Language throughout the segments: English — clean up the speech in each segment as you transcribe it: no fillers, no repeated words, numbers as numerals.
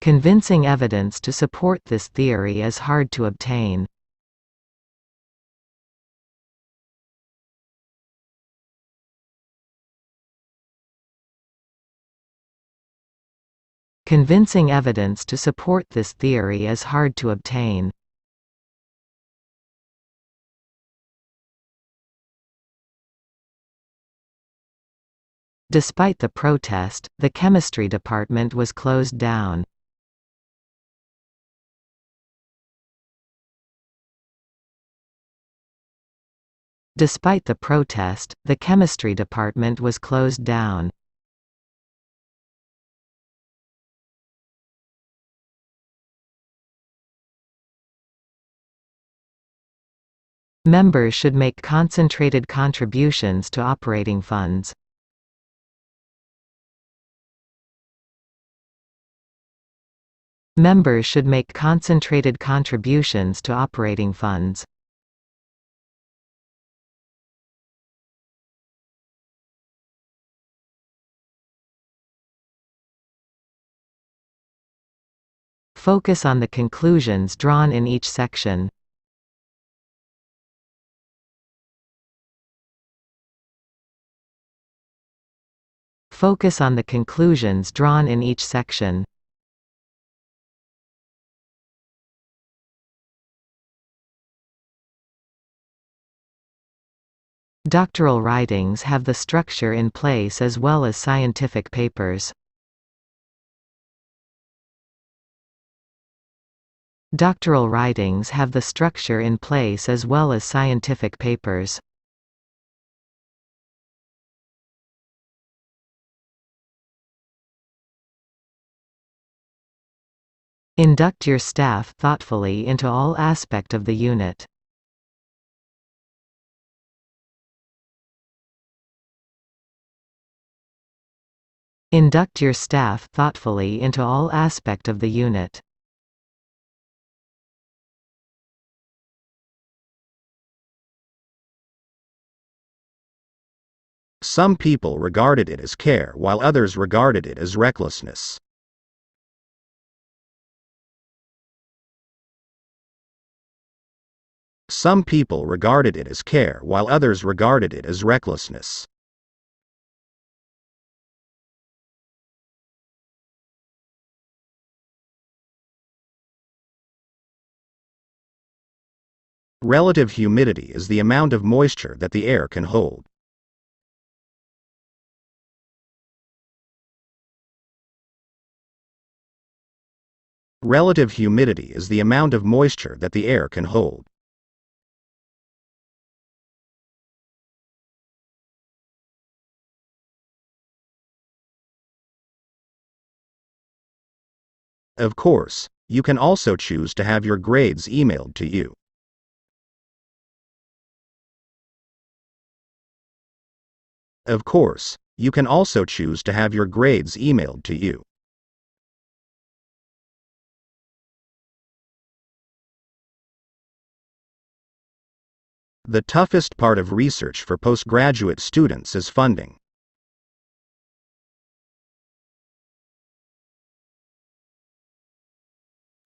Convincing evidence to support this theory is hard to obtain. Convincing evidence to support this theory is hard to obtain. Despite the protest, the chemistry department was closed down. Despite the protest, the chemistry department was closed down. Members should make concentrated contributions to operating funds. Members should make concentrated contributions to operating funds. Focus on the conclusions drawn in each section. Focus on the conclusions drawn in each section. Doctoral writings have the structure in place as well as scientific papers. Doctoral writings have the structure in place as well as scientific papers. Induct your staff thoughtfully into all aspect of the unit. Induct your staff thoughtfully into all aspect of the unit. Some people regarded it as care while others regarded it as recklessness. Some people regarded it as care while others regarded it as recklessness. Relative humidity is the amount of moisture that the air can hold. Relative humidity is the amount of moisture that the air can hold. Of course, you can also choose to have your grades emailed to you. Of course, you can also choose to have your grades emailed to you. The toughest part of research for postgraduate students is funding.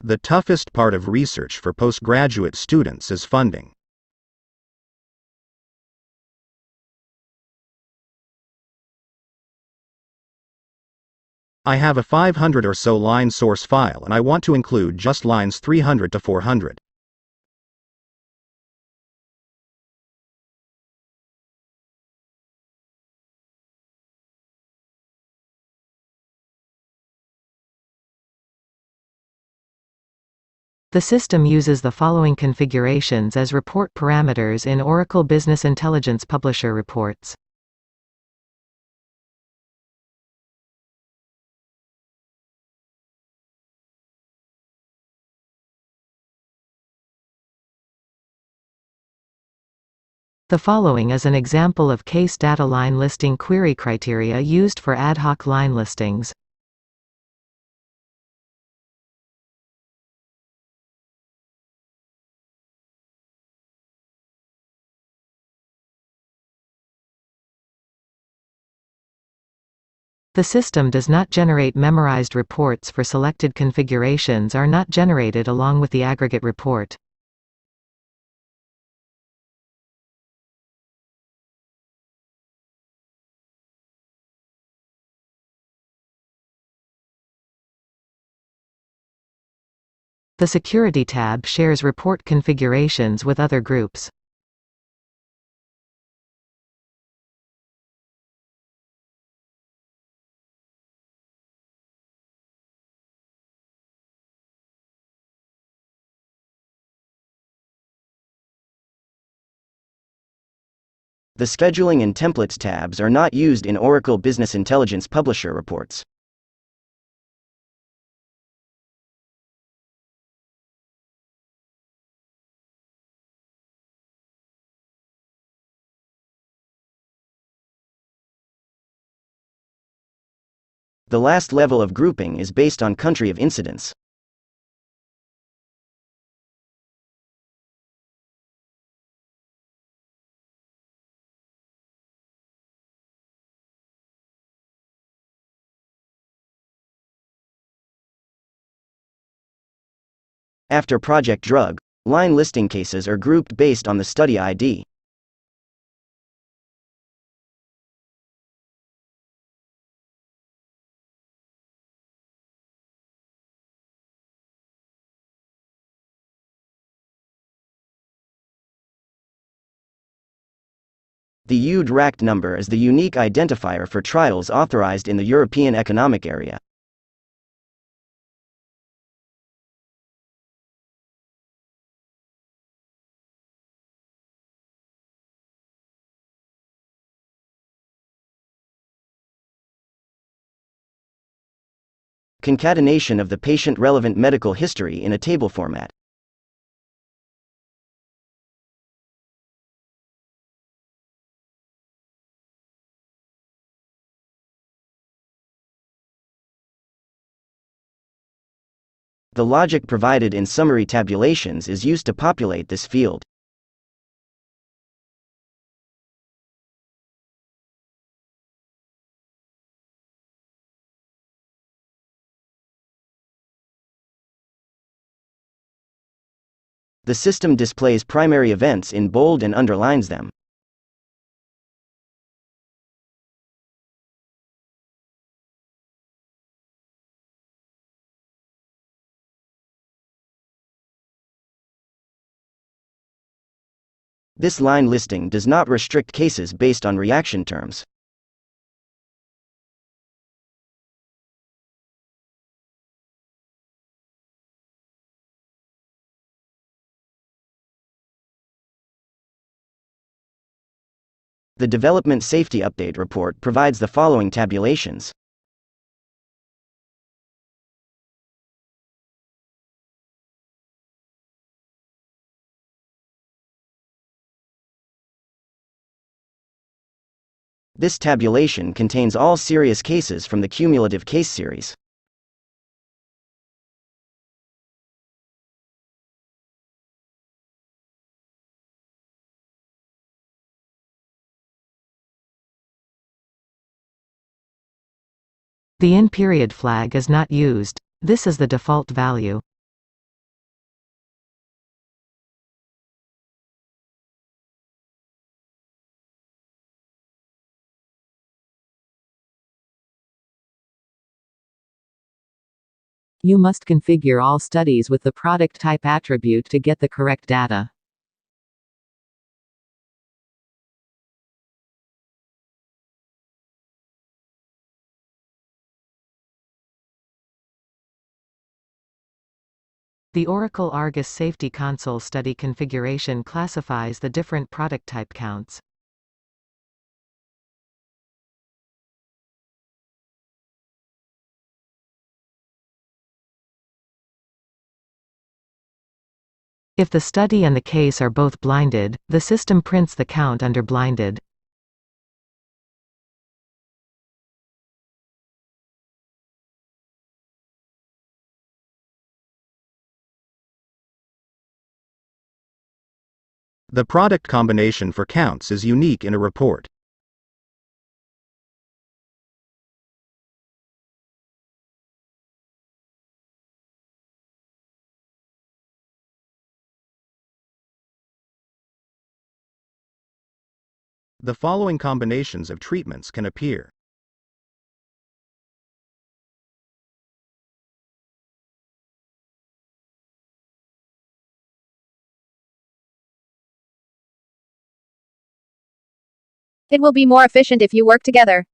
The toughest part of research for postgraduate students is funding. I have a 500 or so line source file and I want to include just lines 300 to 400. The system uses the following configurations as report parameters in Oracle Business Intelligence Publisher reports. The following is an example of case data line listing query criteria used for ad hoc line listings. The system does not generate memorized reports for selected configurations are not generated along with the aggregate report. The Security tab shares report configurations with other groups. The Scheduling and Templates tabs are not used in Oracle Business Intelligence Publisher reports. The last level of grouping is based on country of incidence. After Project Drug, line listing cases are grouped based on the study ID. The UD racked number is the unique identifier for trials authorized in the European Economic Area. Concatenation of the patient-relevant medical history in a table format. The logic provided in summary tabulations is used to populate this field. The system displays primary events in bold and underlines them. This line listing does not restrict cases based on reaction terms. The Development Safety Update report provides the following tabulations. This tabulation contains all serious cases from the cumulative case series. The in-period flag is not used. This is the default value. You must configure all studies with the product type attribute to get the correct data. The Oracle Argus Safety Console study configuration classifies the different product type counts. If the study and the case are both blinded, the system prints the count under blinded. The product combination for counts is unique in a report. The following combinations of treatments can appear. It will be more efficient if you work together.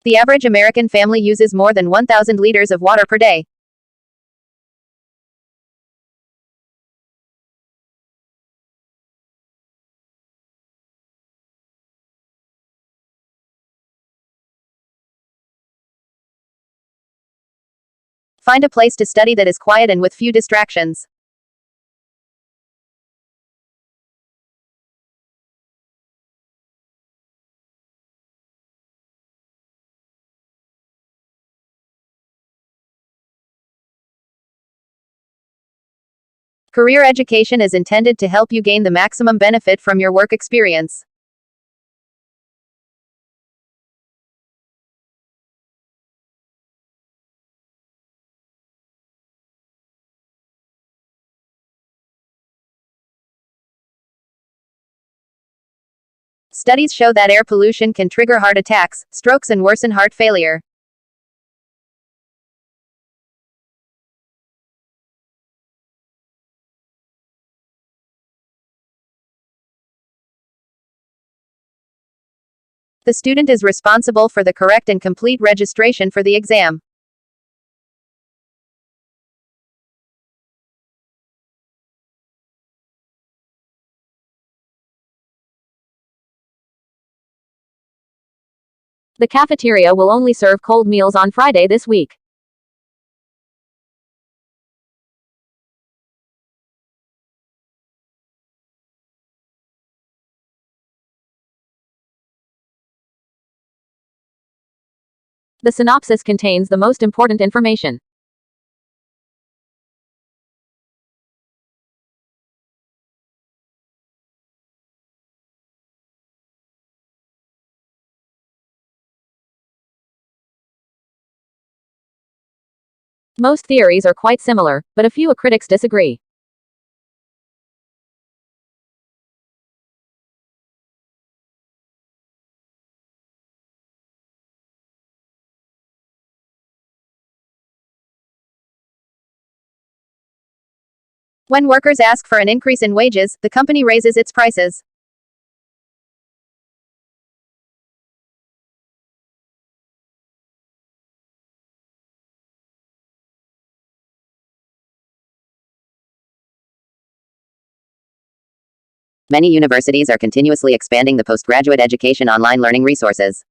The average American family uses more than 1,000 liters of water per day. Find a place to study that is quiet and with few distractions. Career education is intended to help you gain the maximum benefit from your work experience. Studies show that air pollution can trigger heart attacks, strokes, and worsen heart failure. The student is responsible for the correct and complete registration for the exam. The cafeteria will only serve cold meals on Friday this week. The synopsis contains the most important information. Most theories are quite similar, but a few critics disagree. When workers ask for an increase in wages, the company raises its prices. Many universities are continuously expanding the postgraduate education online learning resources.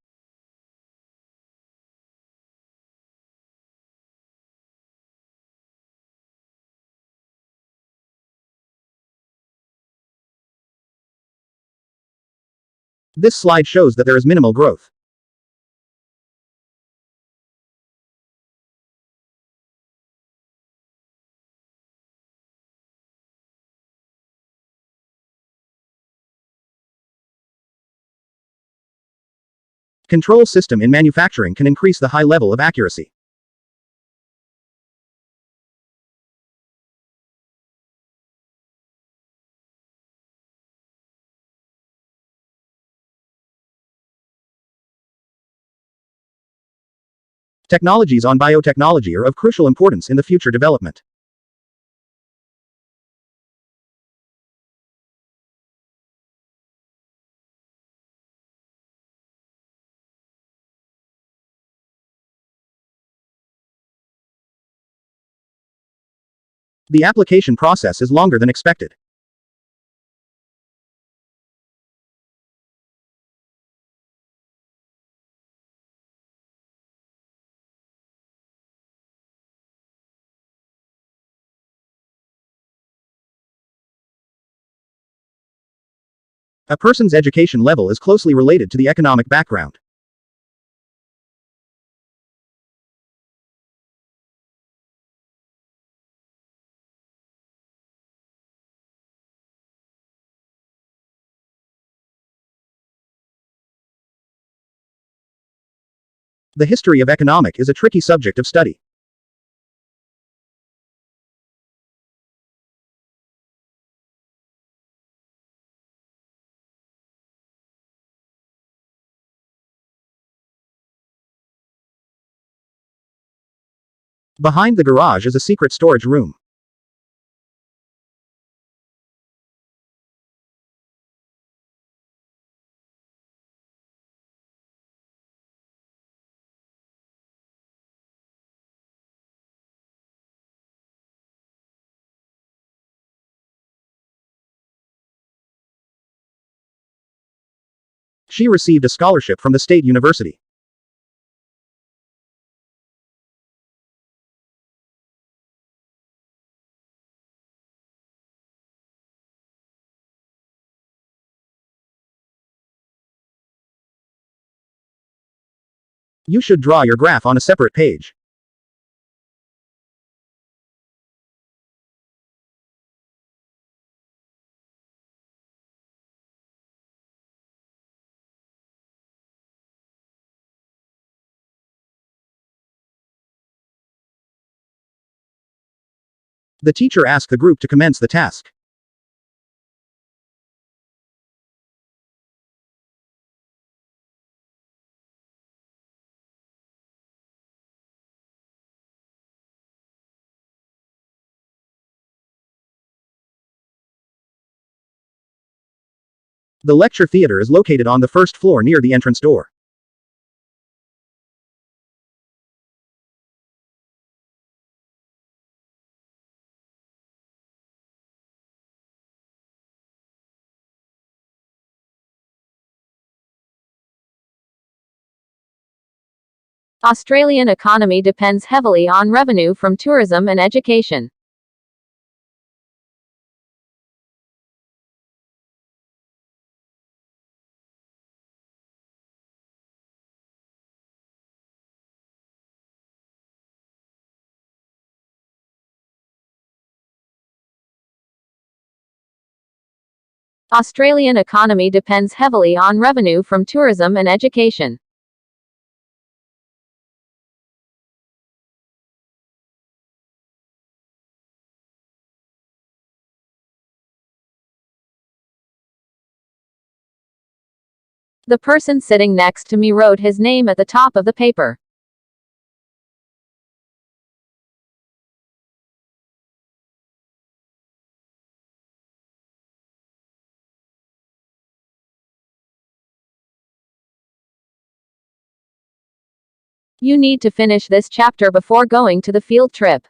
This slide shows that there is minimal growth. Control system in manufacturing can increase the high level of accuracy. Technologies on biotechnology are of crucial importance in the future development. The application process is longer than expected. A person's education level is closely related to the economic background. The history of economic is a tricky subject of study. Behind the garage is a secret storage room. She received a scholarship from the state university. You should draw your graph on a separate page. The teacher asked the group to commence the task. The lecture theater is located on the first floor near the entrance door. Australian economy depends heavily on revenue from tourism and education. Australian economy depends heavily on revenue from tourism and education. The person sitting next to me wrote his name at the top of the paper. You need to finish this chapter before going to the field trip.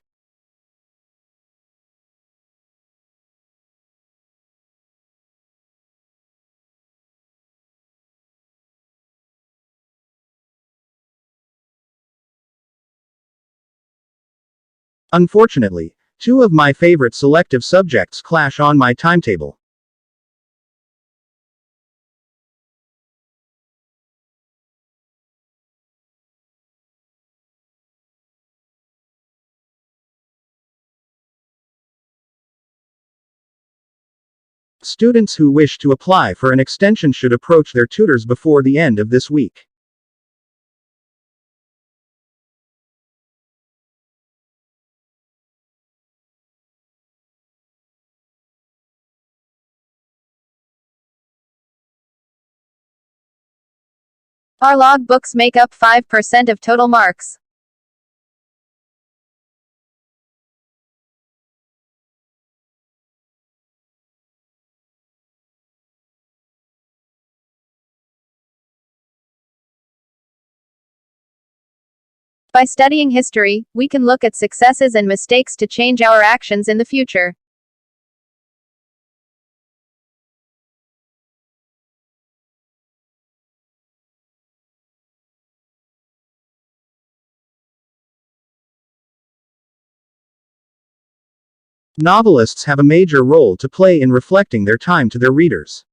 Unfortunately, two of my favorite selective subjects clash on my timetable. Students who wish to apply for an extension should approach their tutors before the end of this week. Our log books make up 5% of total marks. By studying history, we can look at successes and mistakes to change our actions in the future. Novelists have a major role to play in reflecting their time to their readers.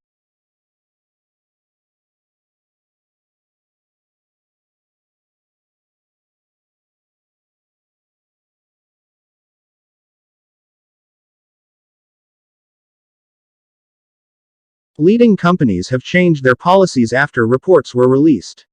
Leading companies have changed their policies after reports were released.